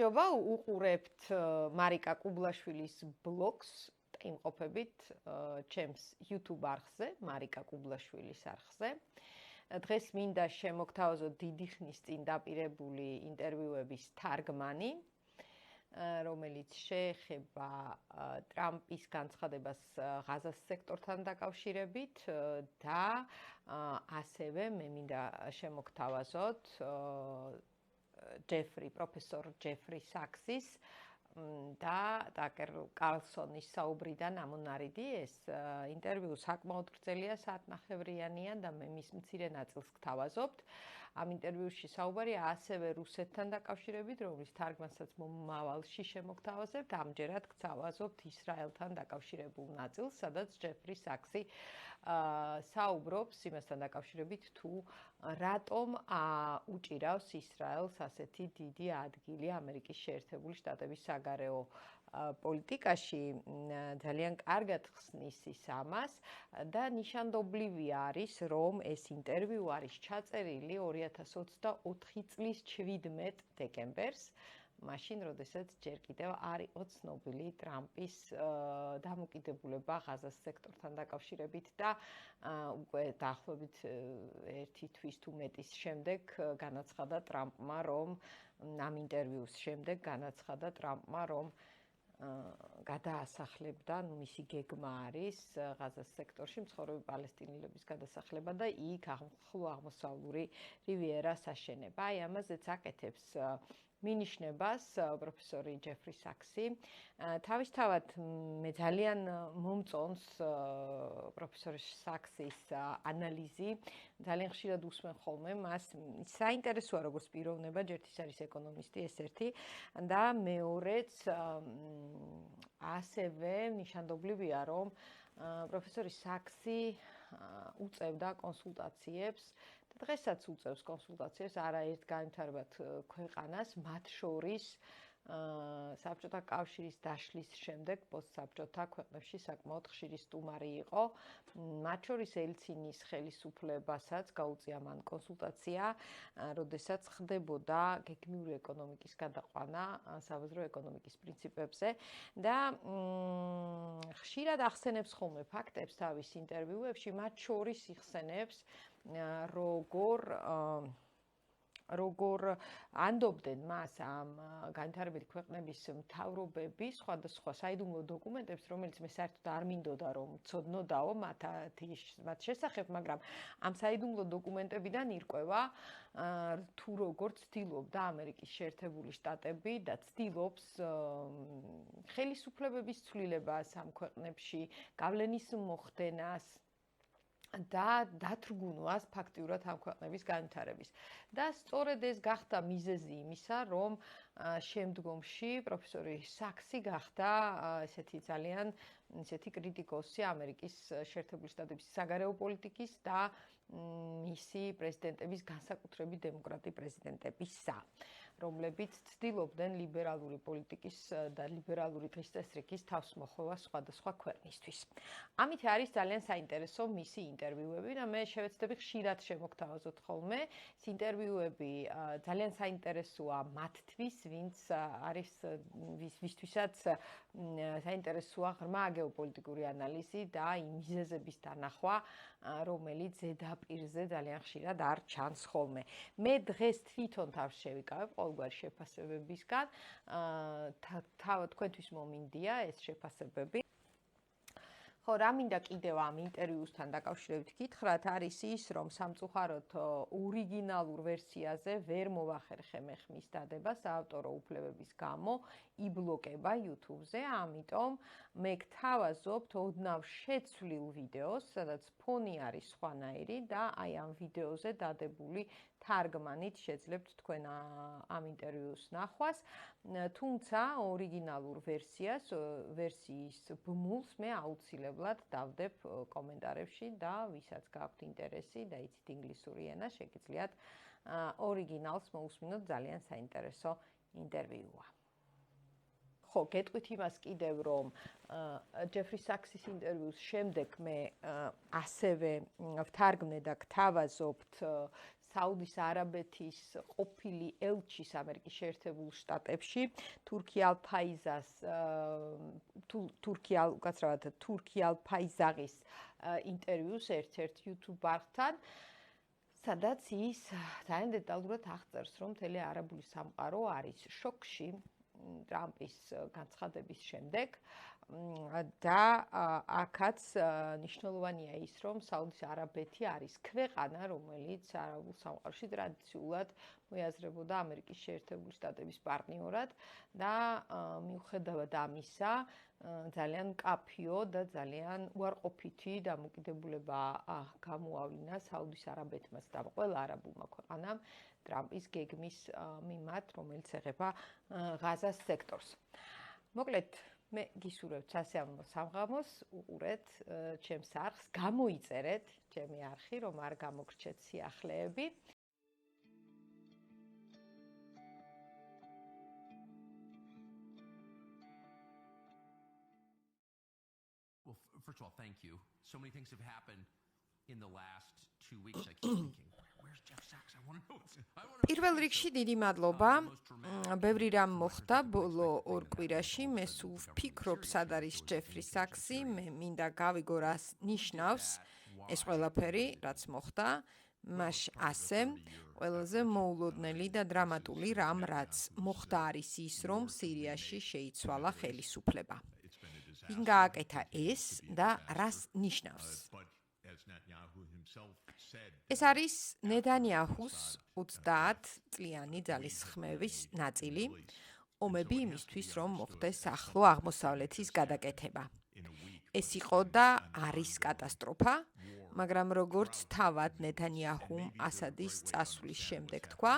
გამარჯობა, უყურებთ მარიკა კუბლაშვილის ბლოგს იმყოფებით ჩემს YouTube არხზე, მარიკა კუბლაშვილის არხზე. დღეს მინდა შემოგთავაზოთ დიდი ხნის წინ დაპირებული ინტერვიუების თარგმანი, რომელიც შეეხება ტრამპის განცხადებას ღაზას სექტორთან დაკავშირებით და ასევე მე მინდა შემოგთავაზოთ პროფესორ ჯეფრი საქსის და დაკერ კარლსონის საუბრიდან ამონარიდი. ეს ინტერვიუ საკმაოდ გრძელია, საათნახევრიანია და მე მის მცირე ნაწილს გთავაზობთ. ამ ინტერვიუში საუბარია ასევე რუსეთთან დაკავშირებით, რომლის თარგმანსაც მომავალში შემოგთავაზებთ. ამჯერად გთავაზობთ ისრაელთან დაკავშირებულ ნაწილს, სადაც ჯეფრი საქსი საუბრობს იმასთან დაკავშირებით, თუ რატომ უჭირავს ისრაელს ასეთი დიდი ადგილი ამერიკის შეერთებული შტატების საგარეო პოლიტიკაში. ძალიან კარგად ხსნის ის ამას და ნიშანდობლივი არის, რომ ეს ინტერვიუ არის ჩაწერილი 2024 წლის 17 დეკემბერს, მაშინ, როდესაც ჯერ კიდევ არ იყო ცნობილი ტრამპის დამოკიდებულება ღაზას სექტორთან დაკავშირებით და უკვე დაახლოებით 1 თვის თუ მეტის შემდეგ განაცხადა ტრამპმა, რომ ამ ინტერვიუს შემდეგ განაცხადა ტრამპმა, რომ გადაასახლებდა, მისი გეგმა არის ღაზას სექტორში მცხოვრები პალესტინელების გადასახლება და იქ ახლო აღმოსავლური რივიერას აშენება. აი ამაზეც აკეთებს მინიშნებას პროფესორი ჯეფრი საქსი. თავისთავად მე ძალიან მომწონს პროფესორი საქსის ანალიზი. ძალიან ხშირად უსმენ ხოლმე მას. საინტერესოა როგორც პიროვნება, ჯერ ის არის ეკონომისტი, ეს ერთი და მეორეც ასევე ნიშანდობლივია, რომ პროფესორი საქსი უწევდა კონსულტაციებს და დღესაც უწევს კონსულტაციებს არაერთ განვითარებად ქვეყანას, მათ შორის საბჭოთა კავშირის დაშლის შემდეგ პოსტსაბჭოთა ქვეყნებში საკმაოდ ხშირი სტუმარი იყო. მათ შორის ელცინის ხელისუფლებასაც გაუწია მან კონსულტაცია, როდესაც ხდებოდა გეგმიური ეკონომიკის გადაყვანა საბაზრო ეკონომიკის პრინციპებზე და ხშირად ახსენებს ხოლმე ფაქტებს თავის ინტერვიუებში, მათ შორის იხსენებს როგორ ანდობდნენ მას ამ განვითარებადი ქვეყნების მთავრობები სხვადასხვა საიდუმლო დოკუმენტებს, რომელიც მე საერთოდ არ მინდოდა რომ ცოდნოდაო მათ შესახებ, მაგრამ ამ საიდუმლო დოკუმენტებიდან ირკვევა თუ როგორ ცდილობდა ამერიკის შეერთებული შტატები და ცდილობს ხელისუფლებების ცვლილებას ამ ქვეყნებში, გავლენის მოხდენას და დათრგუნვას ფაქტიურად ამ ქვეყნების განვითარების. და სწორედ ეს გახდა მიზეზი იმისა, რომ შემდგომში პროფესორი საქსი გახდა ესეთი კრიტიკოსი ამერიკის შეერთებული შტატების საგარეო პოლიტიკის და მისი პრეზიდენტების, განსაკუთრებით დემოკრატი პრეზიდენტებისა, რომლებიც ცდილობდნენ ლიბერალური პოლიტიკის და ლიბერალური დღესდღეობის თავსმოხვევა სხვადასხვა ქვეყნისთვის. ამით არის ძალიან საინტერესო მისი ინტერვიუები და მე შევეცდები ხშირად შემოგთავაზოთ ხოლმე. ეს ინტერვიუები ძალიან საინტერესოა მათთვის, ვინც არის ვისთვისაც საინტერესოა ღრმა გეოპოლიტიკური ანალიზი და იმ მიზეზების დანახვა, რომელიც ზედაპირზე ძალიან ხშირად არ ჩანს ხოლმე. მე დღეს თვითონ თავს შევიკავებ ყოველგვარი შეფასებებისგან. თქვენთვის მომინდია ეს შეფასებები. ხო, რა მინდა კიდევ ამ ინტერვიუსთან დაკავშირებით გითხრათ, არის ის, რომ სამწუხაროდ ორიგინალურ ვერსიაზე ვერ მოვახერხე მე ხმის დადება საავტორო უფლებების გამო იბლოკება YouTube-ზე, ამიტომ მე გთავაზობთ ოდნავ შეცვლილ ვიდეოს, სადაც ფონი არის სხვანაირი და აი ამ ვიდეოზე დადებული თარგმანით შეძლებთ თქვენ ამ ინტერვიუს ნახვას, თუმცა ორიგინალურ ვერსიის ბმულს მე აუცილებლად დავდებ კომენტარებში და ვისაც გაქვთ ინტერესი და იცით ინგლისური ენა, შეგიძლიათ ორიგინალს მოусმინოთ, ძალიან საინტერესო ინტერვიუა. ხო, გეტყვით იმას კიდევ, რომ ჯეფრი საქსის ინტერვიუს შემდეგ მე ასევე ვთარგმნე და გთავაზობთ საუდის არაბეთის ყოფილი ელჩის ამერიკის შეერთებულ შტატებში თურქი ალ-ფაიზაღის ინტერვიუს ერთ-ერთ YouTube არხთან, სადაც ის ძალიან დეტალურად აღწერს, რომ მთელი არაბული სამყარო არის შოკში ტრამპის განცხადების შემდეგ და აქაც მნიშვნელოვანია ის, რომ საუდის არაბეთი არის ქვეყანა, რომელიც არაბულ სამყაროში ტრადიციულად მოიაზრებოდა ამერიკის შეერთებული შტატების პარტნიორად და მიუხედავად ამისა ძალიან მკაფიო და ძალიან უარყოფითი დამოკიდებულება გამოავლინა საუდის არაბეთმაც და ყველა არაბულმა ქვეყანამ ტრამპის გეგმის მიმართ, რომელიც ეხება ღაზას სექტორს. მოკლედ, მე გისურვებთ სასიამოვნო სამღამოს, უყურეთ ჩემს არხს, გამოიწერეთ ჩემი არხი, რომ არ გამოგრჩეთ სიახლეები. Well, first of all, thank you. So many things have happened in the last 2 weeks. I keep thinking, where's Jeff Sachs? I want to know. პირველ რიგში დიდი მადლობა. ბევრი რამ მოხდა ბოლო 2 კვირაში. მე სულ ვფიქრობ, სად არის ჯეფრი საქსი. მე მინდა გავიგო, რას ნიშნავს ეს ყველაფერი, რაც მოხდა. მას ასე ყველაზე მოულოდნელი და დრამატული რამ, რაც მოხდა არის ის, რომ სირიაში შეიცვალა ხელისუფლება. ვინ გააკეთა ეს და რას ნიშნავს? ეს არის ნეტანიაჰუს 30 წლიანი ძალისხმევის ნაწილი, ომები იმისთვის, რომ მოხდეს ახლო აღმოსავლეთის გადაკეთება. ეს იყო და არის კატასტროფა, მაგრამ როგორც თავად ნეტანიაჰუმ ასადის წასვლის შემდეგ თქვა,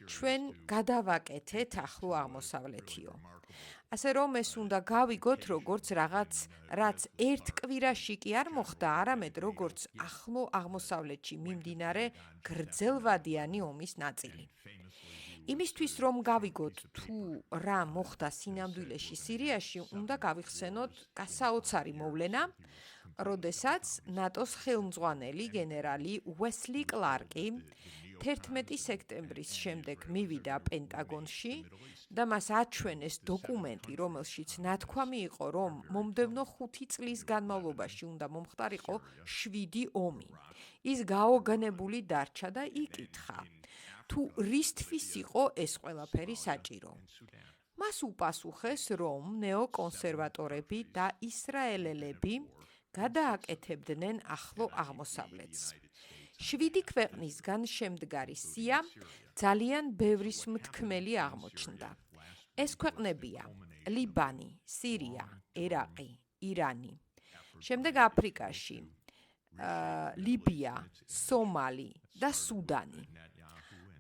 ჩვენ გადავაკეთეთ ახლო აღმოსავლეთიო. ასე რომ ეს უნდა გავიგოთ როგორც რაღაც, რაც ერთ კვირაში კი არ მოხდა, არამედ როგორც ახლო აღმოსავლეთში მიმდინარე გრძელვადიანი ომის ნაწილი. იმისთვის რომ გავიგოთ თუ რა მოხდა სინამდვილეში სირიაში, უნდა გავიხსენოთ გასაოცარი მოვლენა, როდესაც ნატოს ხელმძღვანელი გენერალი უესლი კლარკი 11 სექტემბრის შემდეგ მივიდა პენტაგონში და მას აჩვენეს დოკუმენტი, რომელშიც ნათქვამი იყო, რომ მომდევნო 5 წლის განმავლობაში უნდა მომხდარიყო 7 ომი. ის გაოგნებული დარჩა და იკითხა, თუ რისთვის იყო ეს ყველაფერი საჭირო. მას უპასუხეს, რომ ნეოკონსერვატორები და ისრაელელები გადააკეთებდნენ ახლო აღმოსავლეთს. 7 ქვეყნისგან შემდგარი სია ძალიან ბევრის მთქმელი აღმოჩნდა. ეს ქვეყნებია ლიბანი, სირია, ერაყი, ირანი. შემდეგ აფრიკაში ლიბია, სომალი და სუდანი.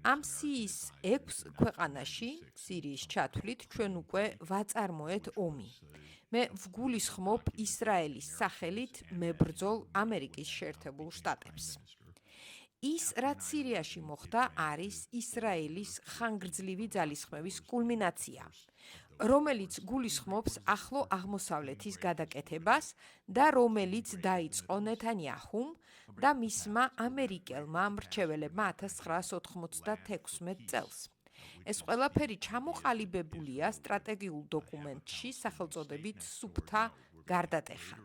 ამ სიის 6 ქვეყანაში სირიის ჩათვლით ჩვენ უკვე ვაწარმოეთ ომი. მე ვგულისხმობ ისრაელის სახელით მებრძოლ ამერიკის შეერთებულ შტატებს. ის, რაც სირიაში მოხდა, არის ისრაელის ხანგრძლივი ძალისხმევის კულმინაცია, რომელიც გულისხმობს ახლო აღმოსავლეთის გადაკეთებას და რომელიც დაიწყო ნეტანიაჰუმ და მისმა ამერიკელმა მრჩეველებმა 1996 წელს. ეს ყველაფერი ჩამოყალიბებულია სტრატეგიულ დოკუმენტში სახელწოდებით სუფთა გარდატეხა.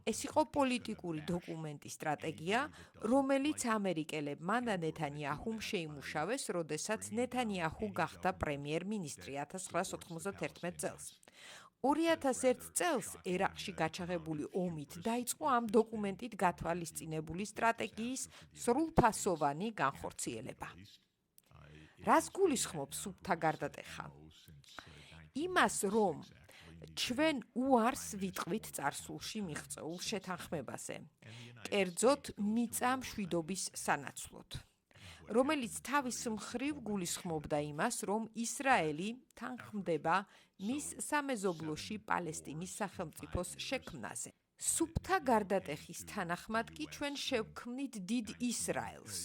ეს იყო პოლიტიკური დოკუმენტი სტრატეგია, რომელიც ამერიკელებმა და ნეტანიაჰუმ შეიმუშავეს, როდესაც ნეტანიაჰუ გახდა პრემიერ-მინისტრი 1991 წელს. 2001 წელს ერაყში გაჩაღებული ომით დაიწყო ამ დოკუმენტით გათვალისწინებული სტრატეგიის სრულფასოვანი განხორციელება. რას გულისხმობს სუფთა გარდატეხა? იმას, რომ ჩვენ უარს ვიტყვით წარსულში მიღწეულ შეთანხმებაზე, კერძოდ მიწა მშვიდობის სანაცვლოდ, რომელიც თავის მხრივ გულისხმობდა იმას, რომ ისრაელი თანხმდება მის სამეზობლოში პალესტინის სახელმწიფოს შექმნაზე. სუფთა გარდატეხის თანახმად კი ჩვენ შევქმნით დიდ ისრაელს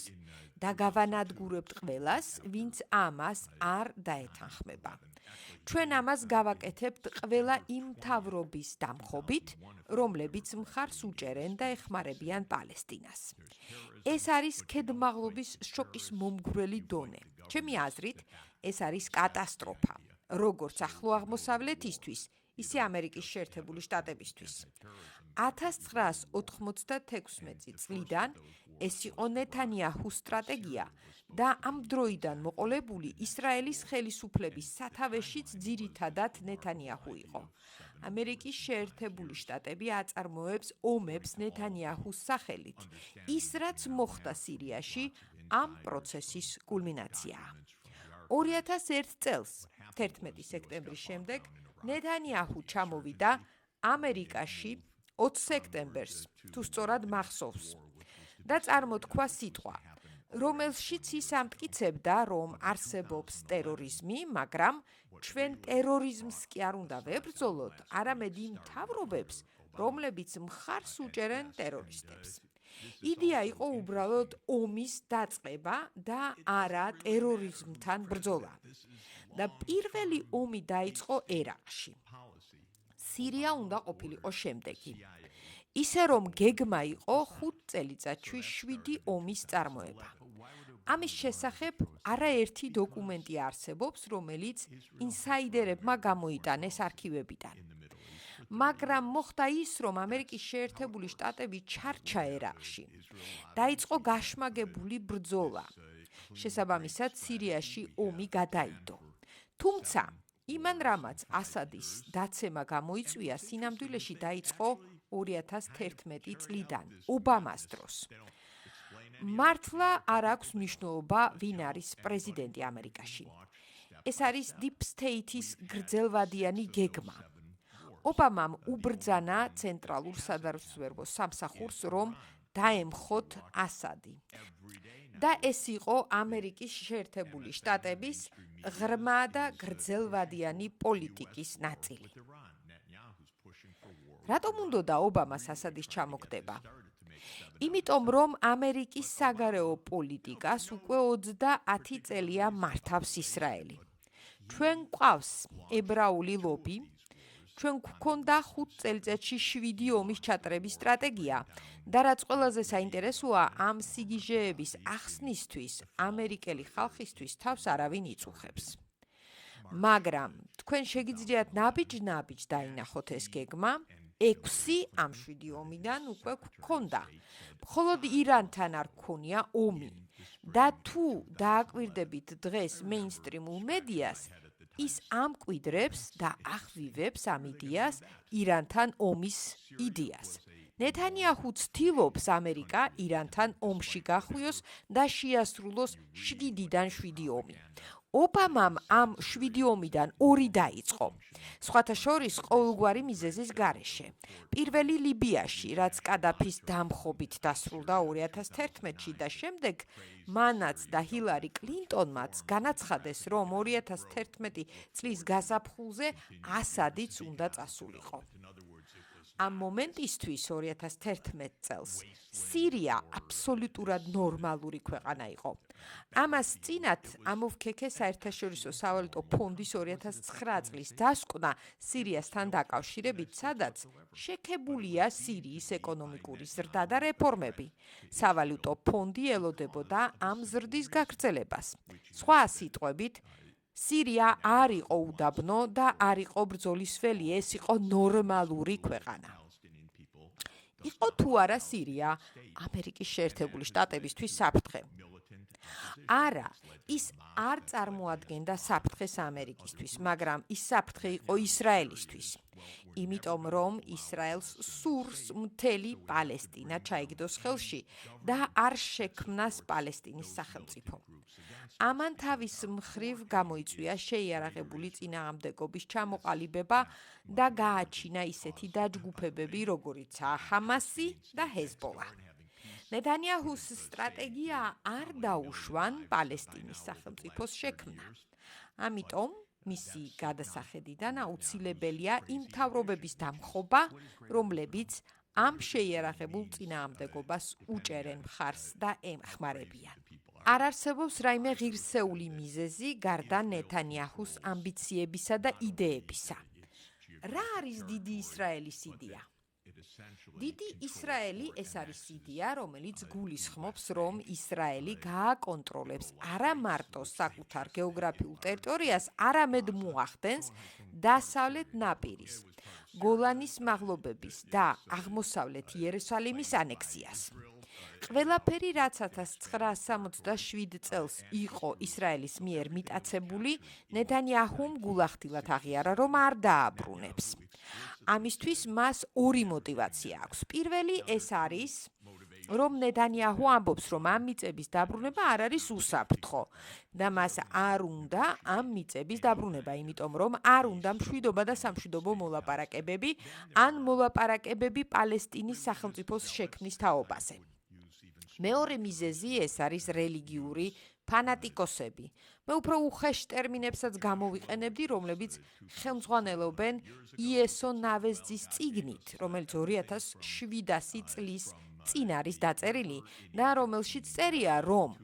და გავანადგურებთ ყველას, ვინც ამას არ დაეთანხმება. ჩვენ ამას გავაკეთებთ ყველა იმ მთავრობის დამხობით, რომლებიც მხარს უჭერენ და ეხმარებიან პალესტინას. ეს არის ქედმაღლობის შოკის მომგვრელი დონე. ჩემი აზრით, ეს არის კატასტროფა, როგორც ახლო აღმოსავლეთისთვის, ისე ამერიკის შეერთებული შტატებისთვის. 1996 წლიდან ეს იყო ნეთანიაჰუს სტრატეგია და ამ დროიდან მოყოლებული ისრაელის ხელისუფლების სათავეშიც ძირითადად ნეთანიაჰუ იყო. ამერიკის შეერთებული შტატები აწარმოებს ომებს ნეთანიაჰუს სახელით. ის, რაც მოხდა სირიაში, ამ პროცესის კულმინაციაა. 2001 წელს, 11 სექტემბრის შემდეგ, ნეთანიაჰუ ჩამოვიდა ამერიკაში 20 სექტემბერს, თუ სწორად მახსოვს, და წარმოთქვა სიტყვა, რომელშიც ის ამტკიცებდა, რომ არსებობს ტერორიზმი, მაგრამ ჩვენ ტერორიზმს კი არ უნდა ვებრძოლოთ, არამედ იმ მთავრობებს, რომლებიც მხარს უჭერენ ტერორისტებს. იდეა იყო უბრალოდ ომის დაწყება და არა ტერორიზმთან ბრძოლა. და პირველი ომი დაიწყო ერაყში. სირია უნდა ყოფილიყო შემდეგი. ისე რომ გეგმა იყო 5 წელიწადში 7 ომის წარმოება. ამის შესახებ არაერთი დოკუმენტი არსებობს, რომელიც ინსაიდერებმა გამოიტანეს არქივებიდან. მაგრამ მოხდა ის, რომ ამერიკის შეერთებული შტატები ჩარჩა ერაყში. დაიწყო გაშმაგებული ბრძოლა. შესაბამისად, სირიაში ომი გადაიდო. თუმცა, იმან რამაც ასადის დაცემა გამოიწვია, სინამდვილეში დაიწყო 2011 წლიდან, ობამას დროს. მართლა არ აქვს მნიშვნელობა, ვინ არის პრეზიდენტი ამერიკაში. ეს არის Deep State-ის გრძელვადიანი გეგმა. ობამამ უბრძანა ცენტრალურ სადაზვერვო სამსახურს, რომ დაემხოთ ასადი. და ეს იყო ამერიკის შეერთებული შტატების ღრმა და გრძელვადიანი პოლიტიკის ნაწილი. რატომ უნდოდა ობამას ასადის ჩამოგდება? იმიტომ, რომ ამერიკის საგარეო პოლიტიკას უკვე 30 წელია მართავს ისრაელი. ჩვენ გვყავს ებრაული ლობი, ჩვენ გვქონდა 5 წელიწადში 7 ომის ჩატარების სტრატეგია და რაც ყველაზე საინტერესოა, ამ სიგიჟეების ახსნისთვის ამერიკელი ხალხისთვის თავს არავინ იწუხებს. მაგრამ თქვენ შეგიძლიათ ნაბიჯ-ნაბიჯ დაინახოთ ეს გეგმა, 6 ამ 7 ომიდან უკვე გქონდა. მხოლოდ ირანთან არ გქონია ომი. და თუ დააკვირდებით დღეს მეინსტრიმულ მედიას, ის ამკვიდრებს და ახვივებს ამ იდეას, ირანთან ომის იდეას. ნეთანიაჰუ ცდილობს ამერიკა ირანთან ომში გახვიოს და შეასრულოს 7-დან 7 ომი. ობამამ ამ 7 ომიდან 2 დაიწყო. სხვათა შორის ყოველგვარი მიზეზის გარეშე. პირველი ლიბიაში, რაც კადაფის დამხობით დასრულდა 2011-ში და შემდეგ მანაც და ჰილარი კლინტონმაც განაცხადეს, რომ 2011 წლის გაზაფხულზე ასადიც უნდა წასულიყო. ამ მომენტისთვის 2011 წელს სირია აბსოლუტურად ნორმალური ქვეყანა იყო. ამას წინათ ამოვქექე საერთაშორისო სავალუტო ფონდის 2009 წლის დასკვნა სირიასთან დაკავშირებით, სადაც შექებულია სირიის ეკონომიკური ზრდა და რეფორმები. სავალუტო ფონდი ელოდებოდა ამ ზრდის გაგრძელებას. სხვა სიტყვებით, სირია არ იყო უდაბნო და არ იყო ბრძოლისველი, ეს იყო ნორმალური ქვეყანა. იყო თუ არა სირია ამერიკის შეერთებული შტატებისთვის საფრთხე? არა, ის არ წარმოადგენდა საფრთხეს ამერიკისთვის, მაგრამ ის საფრთხე იყო ისრაელისთვის. იმიტომ რომ ისრაელს სურს მთელი პალესტინა ჩაიგდოს ხელში და არ შექმნას პალესტინის სახელმწიფო. ამან თავის მხრივ გამოიწვია შეიარაღებული წინააღმდეგობის ჩამოყალიბება და გააჩინა ისეთი დაჯგუფებები, როგორიცაა ჰამასი და ჰეზბოლა. ნეთანიაჰუს სტრატეგია არ დაუშვან პალესტინის სახელმწიფოს შექმნა. ამიტომ მისი გადასახედიდან აუცილებელია იმ მთავრობების დამხობა, რომლებიც ამ შეიარაღებულ წინააღმდეგობას უჭერენ მხარს და ეხმარებიან. არ არსებობს რაიმე ღირსეული მიზეზი გარდა ნეთანიაჰუს ამბიციებისა და იდეებისა. რა არის დიდი ისრაელის იდეა? დიდი ისრაელი ეს არის იდეა, რომელიც გულისხმობს, რომ ისრაელი გააკონტროლებს არა მარტო საკუთარ გეოგრაფიულ ტერიტორიას, არამედ მოახდენს დასავლეთ ნაპირის, გოლანის მაღლობების და აღმოსავლეთ იერუსალიმის ანექსიას. ყველაფერი, რაც 1967 წელს იყო ისრაელის მიერ მიტაცებული, ნეთანიაჰუმ გულახდილად აღიარა, რომ არ დააბრუნებს. ამისთვის მას ორი მოტივაცია აქვს. პირველი ეს არის, რომ ნეთანიაჰუ ამბობს, რომ ამ მიწების დაბრუნება არ არის უსაფრთხო და მას არ უნდა ამ მიწების დაბრუნება, იმიტომ რომ არ უნდა მშვიდობა და სამშვიდობო მოლაპარაკებები ან მოლაპარაკებები პალესტინის სახელმწიფოს შექმნის თაობაზე. მეორე მიზეზი ეს არის რელიგიური ფანატიკოსები. მე უფრო უხეშ ტერმინებსაც გამოვიყენებდი, რომლებიც ხელმძღვანელობენ იესო ნავესძის წიგნით, რომელიც 2700 წლის წინ არის დაწერილი და რომელშიც წერია, რომ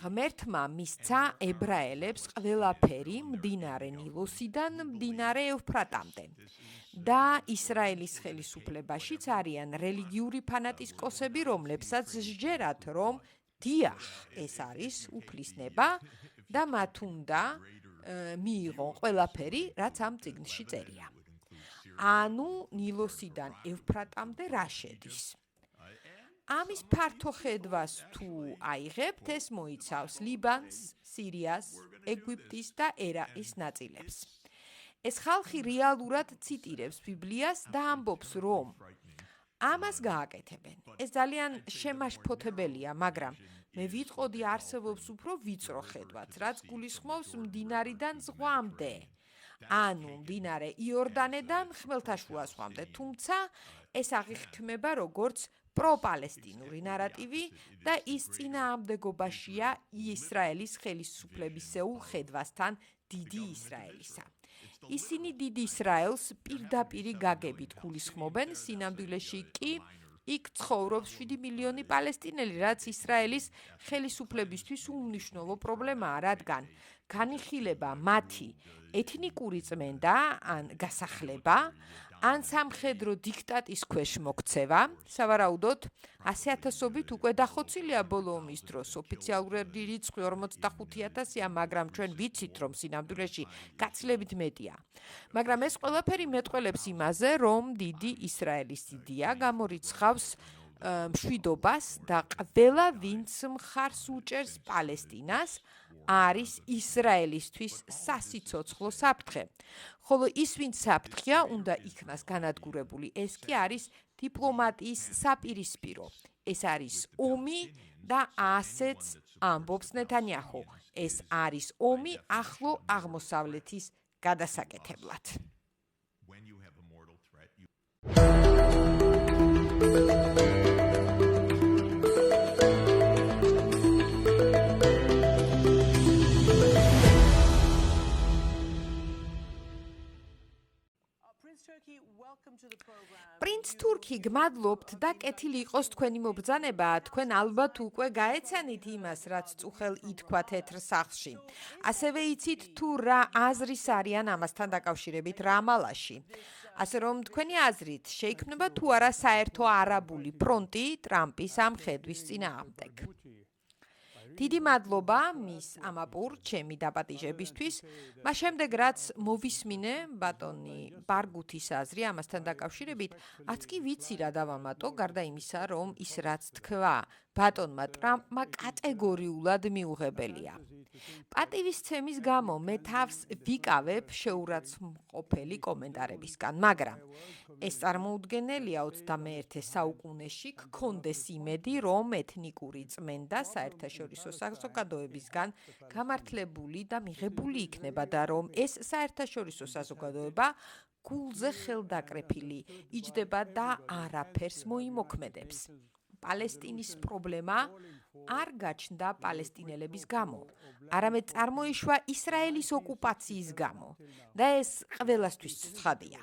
ღმერთმა მისცა ებრაელებს ყველაფერი მდინარე ნილოსიდან მდინარე ევფრატამდე. და ისრაელის ხელისუფლებაშიც არიან რელიგიური ფანატიკოსები, რომლებსაც სჯერათ, რომ დიახ, ეს არის უფლისნება და მათ უნდა მიიღონ ყველაფერი, რაც ამ წიგნში წერია. ანუ ნილოსიდან ევფრატამდე რა შედის? ამის ფართო ხედვას თუ აიღებთ, ეს მოიცავს ლიბანს, სირიას, ეგვიპტის და ერაყის ნაწილებს. ეს ხალხი რეალურად ციტირებს ბიბლიას და ამბობს, რომ ამას გააკეთებენ. ეს ძალიან შემაშფოთებელია, მაგრამ მე ვიტყოდი არსებობს უფრო ვიწრო ხედვაც, რაც გულისხმობს მდინარიდან ზღვამდე. ანუ მდინარე იორდანედან ხმელთაშუა ზღვამდე, თუმცა ეს აღიქმება როგორც პროპალესტინური ნარატივი და ის წინააღმდეგობაშია ისრაელის ხელისუფლებისეულ ხედვასთან დიდი ისრაელისა. ისინი დიდ ისრაელს პირდაპირი გაგებით გულისხმობენ, სინამდვილეში კი იქ ცხოვრობს 7 მილიონი პალესტინელი, რაც ისრაელის ხელისუფლებისთვის უმნიშვნელო პრობლემაა, რადგან განიხილება მათი ეთნიკური წმენდა ან გასახლება, ან სამხედრო დიქტატის ქვეშ მოქცევა, სავარაუდოდ 100,000-ობით უკვე დახოცილია ბოლო ომის დროს. ოფიციალური რიცხვი 45,000-ია, მაგრამ ჩვენ ვიცით, რომ სინამდვილეში გაცილებით მეტია. მაგრამ ეს ყველაფერი მეტყველებს იმაზე, რომ დიდი ისრაელის იდეა გამორიცხავს მშვიდობას და ყველა, ვინც მხარს უჭერს პალესტინას, არის ისრაელისთვის სასიცოცხლო საფრთხე. ხოლო ის, ვინც საფრთხეა, უნდა იქნას განადგურებული. ეს კი არის დიპლომატიის საპირისპირო. ეს არის ომი და ასეც ამბობს ნეთანიაჰუ. ეს არის ომი ახლო აღმოსავლეთის გადასაკეთებლად. პრინც თურქი, გმადლობთ და კეთილი იყოს თქვენი მობრძანება. თქვენ ალბათ უკვე გაეცანით იმას, რაც წუხელ ითქვა თეთრ სახლში. ასევე იცით თუ რა აზრის არიან ამასთან დაკავშირებით რამალაში. ასე რომ თქვენი აზრით შეიქმნება თუ არა საერთო არაბული ფრონტი ტრამპის ამ ხედვის წინააღმდეგ. დიდი მადლობა მის ამაპურ ჩემი დაპატიჟებისთვის. მას შემდეგ რაც მოვისმინე ბატონი ბარგუთის აზრი ამასთან დაკავშირებით, აც კი ვიცი რა დავამატო, გარდა იმისა, რომ ის რაც თქვა ბატონმა ტრამპმა კატეგორიულად მიუღებელია. პატივისცემის გამო მე თავს ვიკავებ შეურაცხმყოფელი კომენტარებისგან, მაგრამ ეს წარმოუდგენელია 21 საუკუნეში გქონდეს იმედი, რომ ეთნიკური წმენდა საერთაშორისო საზოგადოებისგან გამართლებული და მიღებული იქნება და რომ ეს საერთაშორისო საზოგადოება გულზე ხელდაკრეფილი იჯდება და არაფერს მოიმოქმედებს. პალესტინის პრობლემა არ გაჩნდა პალესტინელების გამო, არამედ წარმოიშვა ისრაელის ოკუპაციის გამო და ეს ყველასთვის ცხადია.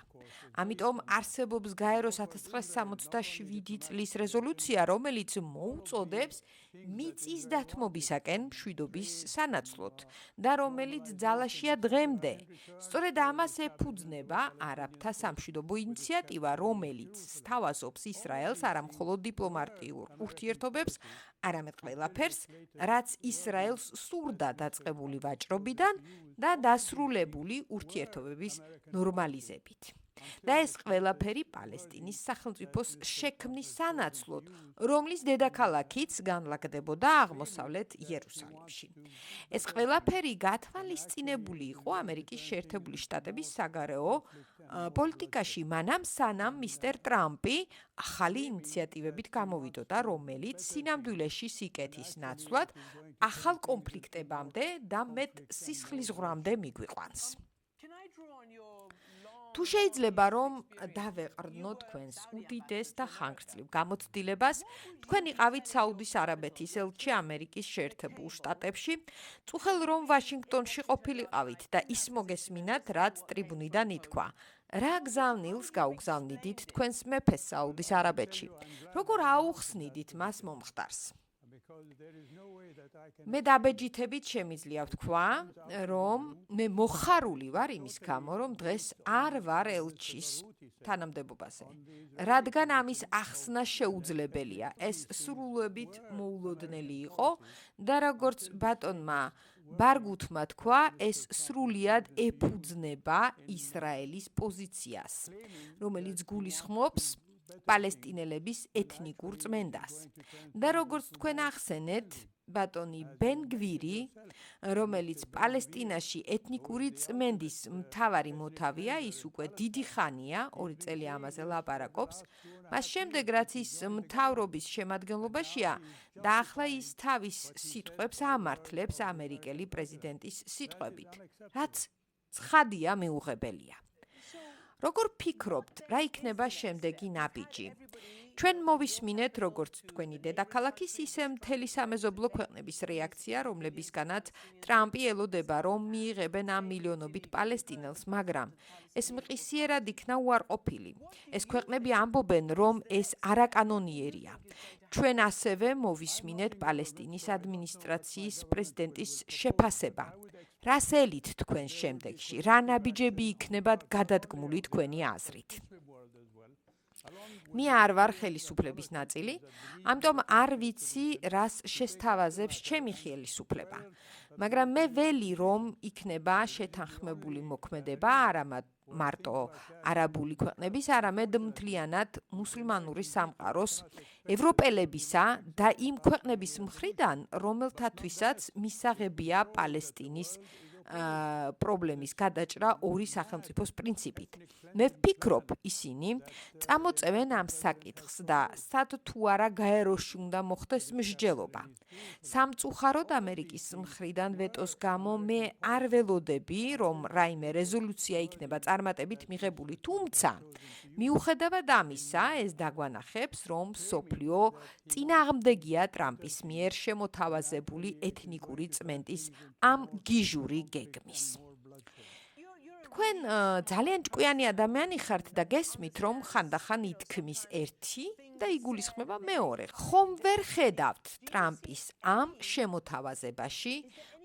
ამიტომ არსებობს გაერო 1967 წლის რეზოლუცია, რომელიც მოუწოდებს მიწის დათმობისაკენ მშვიდობის სანაცვლოდ და რომელიც ძალაშია დღემდე. სწორედ ამას ეფუძნება არაბთა სამშვიდობო ინიციატივა, რომელიც სთავაზობს ისრაელს არა მხოლოდ დიპლომატიურ ურთიერთობებს, არამედ ყველაფერს, რაც ისრაელს სურდა დაწყებული ვაჭრობიდან და დასრულებული ურთიერთობების ნორმალიზებით. და ეს ყველაფერი პალესტინის სახელმწიფოს შექმნის სანაცვლოდ, რომლის დედაქალაქიც განლაგდებოდა აღმოსავლეთ იერუსალიმში. ეს ყველაფერი გათვალისწინებული იყო ამერიკის შეერთებული შტატების საგარეო პოლიტიკაში, მანამ სანამ მისტერ ტრამპი ახალი ინიციატივებით გამოვიდოდა, რომელიც სინამდვილეში სიკეთის ნაცვლად ახალ კონფლიქტებამდე და მეტ სისხლისღვრამდე მიგვიყვანს. თუ შეიძლება რომ დავეყრდნო თქვენს უდიდეს და ხანგრძლივ გამოცდილებას, თქვენ იყავით საუდის არაბეთის ელჩი ამერიკის შეერთებულ შტატებში, წუხელ რომ ვაშინგტონში ყოფილიყავით და ის მოგესმინათ, რაც ტრიბუნიდან ითქვა. რა გზავნილს გაუგზავნიდით თქვენს მეფეს საუდის არაბეთში? როგორ აუხსნიდით მას მომხდარს? მე დაბეჯითებით შემიძლია ვთქვა, რომ მე მოხარული ვარ იმის გამო, რომ დღეს არ ვარ ელჩის თანამდებობაზე, რადგან ამის ახსნა შეუძლებელია. ეს სრულებით მოულოდნელი იყო და როგორც ბატონმა ბარგუთმა თქვა, ეს სრულიად ეფუძნება ისრაელის პოზიციას, რომელიც გულისხმობს პალესტინელების ეთნიკურ წმენდას. და როგორც თქვენ ახსენეთ, ბატონი ბენ-გვირი, რომელიც პალესტინაში ეთნიკური წმენდის მთავარი მოთავია, ის უკვე დიდი ხანია, 2 წელი ამაზე ლაპარაკობს, მას შემდეგ რაც ის მთავრობის შემადგენლობაშია და ახლა ის თავის სიტყვებს ამართლებს ამერიკელი პრეზიდენტის სიტყვებით, რაც ცხადია მიუღებელია. როგორ ფიქრობთ, რა იქნება შემდეგი ნაბიჯი? ჩვენ მოვისმინეთ როგორც თქვენი დედაქალაქის, ისე მთელი სამეზობლო ქვეყნების რეაქცია, რომლებისგანაც ტრამპი ელოდება, რომ მიიღებენ ამ მილიონობით პალესტინელს, მაგრამ ეს მყისიერად იქნა უარყოფილი. ეს ქვეყნები ამბობენ, რომ ეს არაკანონიერია. ჩვენ ასევე მოვისმინეთ პალესტინის ადმინისტრაციის პრეზიდენტის შეფასება. რას ელით თქვენ შემდეგში? რა ნაბიჯები იქნებათ გადადგმული თქვენი აზრით? მე არ ვარ ხელისუფლების ნაწილი, ამიტომ არ ვიცი, რას შესთავაზებს ჩემი ხელისუფლება. მაგრამ მე ველი, რომ იქნება შეთანხმებული მოქმედება არა მარტო არაბული ქვეყნების, არამედ მთლიანად მუსლიმანური სამყაროს, ევროპელებისა და იმ ქვეყნების მხრიდან, რომელთათვისაც მისაღებია პალესტინის პრობლემის გადაჭრა ორი სახელმწიფოს პრინციპით. მე ვფიქრობ, ისინი წამოწევენ ამ საკითხს და სად თუ არა გაეროში უნდა მოხდეს მსჯელობა. სამწუხაროდ ამერიკის მხრიდან ვეტოს გამო მე არ ველოდები, რომ რაიმე რეზოლუცია იქნება წარმატებით მიღებული, თუმცა მიუხედავად ამისა, ეს დაგვანახებს, რომ მსოფლიო წინააღმდეგია ტრამპის მიერ შემოთავაზებული ეთნიკური წმენდის ამ გიჟური გეგმის. თქვენ ძალიან ჭკვიანი ადამიანი ხართ და გესმით, რომ ხანდახან ითქმის ერთი და იგულისხმება მეორე. ხომ ვერ ხედავთ ტრამპის ამ შემოთავაზებაში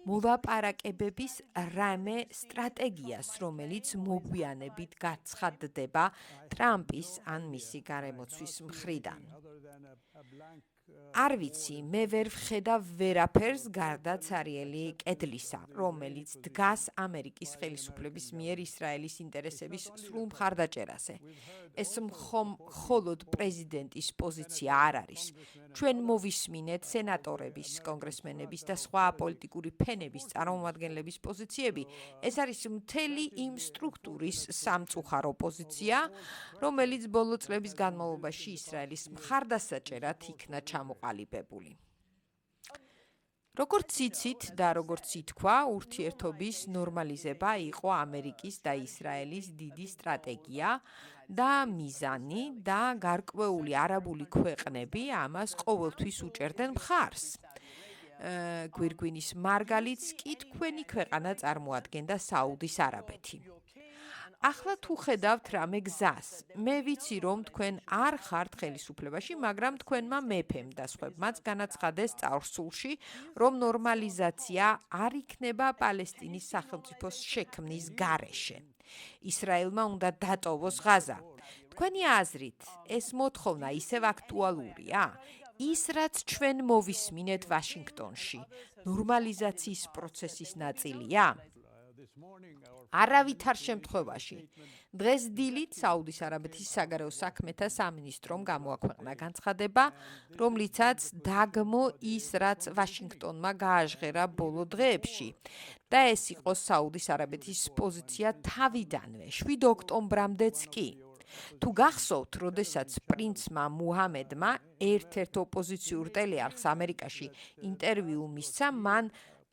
მოლაპარაკებების რამე სტრატეგიას, რომელიც მოგვიანებით გაცხადდება ტრამპის ან მისი გარემოცვის მხრიდან? არ ვიცი, მე ვერ ვხედავ ვერაფერს გარდა ცარიელი კედლისა, რომელიც დგას ამერიკის ხელისუფლების მიერ ისრაელის ინტერესების სრულ მხარდაჭერაზე. ეს მხოლოდ პრეზიდენტის პოზიცია არ არის. ჩვენ მოვისმინეთ სენატორების, კონგრესმენების და სხვა პოლიტიკური ფენების წარმომადგენლების პოზიციები. ეს არის მთელი იმ სტრუქტურის სამწუხარო პოზიცია, რომელიც ბოლო წლების განმავლობაში ისრაელის მხარდასაჭერად იქნა ჩამოყალიბებული. როგორც იცით და როგორც ითქვა, ურთიერთობის ნორმალიზება იყო ამერიკის და ისრაელის დიდი სტრატეგია და მიზანი და გარკვეული არაბული ქვეყნები ამას ყოველთვის უჭერდნენ მხარს. გვირგვინის მარგალიტს კი თქვენი ქვეყანა წარმოადგენდა საუდის არაბეთი. ახლა თუ ხედავთ რამე გზას, მე ვიცი რომ თქვენ არ ხართ ხელისუფლებაში, მაგრამ თქვენმა მეფემ და სხვებმაც განაცხადეს წარსულში, რომ ნორმალიზაცია არ იქნება პალესტინის სახელმწიფოს შექმნის გარეშე. ისრაელმა უნდა დატოვოს ღაზა. თქვენი აზრით, ეს მოთხოვნა ისევ აქტუალურია? ის, რაც ჩვენ მოვისმინეთ ვაშინგტონში, ნორმალიზაციის პროცესის ნაწილია? არავითარ შემთხვევაში. დღეს დილით საუდის არაბეთის საგარეო საქმეთა სამინისტრომ გამოაქვეყნა განცხადება, რომლიცაც დაგმო ის, რაც ვაშინგტონმა გააჟღერა ბოლო დღეებში. და ეს იყო საუდის არაბეთის პოზიცია თავიდანვე, 7 ოქტომბრამდეც კი. თუ გახსოვთ, როდესაც პრინცმა მუჰამედმა ერთ-ერთ ოპოზიციურ ტელეარხს ამერიკაში ინტერვიუ მისცა, მან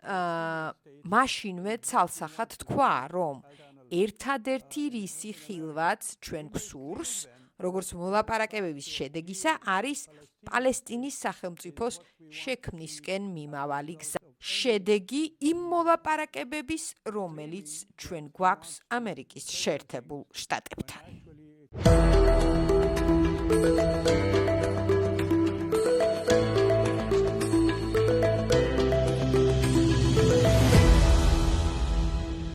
მაშინვე ცალსახად თქვა, რომ ერთადერთი რისი ხილვაც ჩვენ გვსურს, როგორც მოლაპარაკებების შედეგისა, არის პალესტინის სახელმწიფოს შექმნისკენ მიმავალი გზა. შედეგი იმ მოლაპარაკებების, რომელიც ჩვენ გვაქვს ამერიკის შეერთებულ შტატებთან.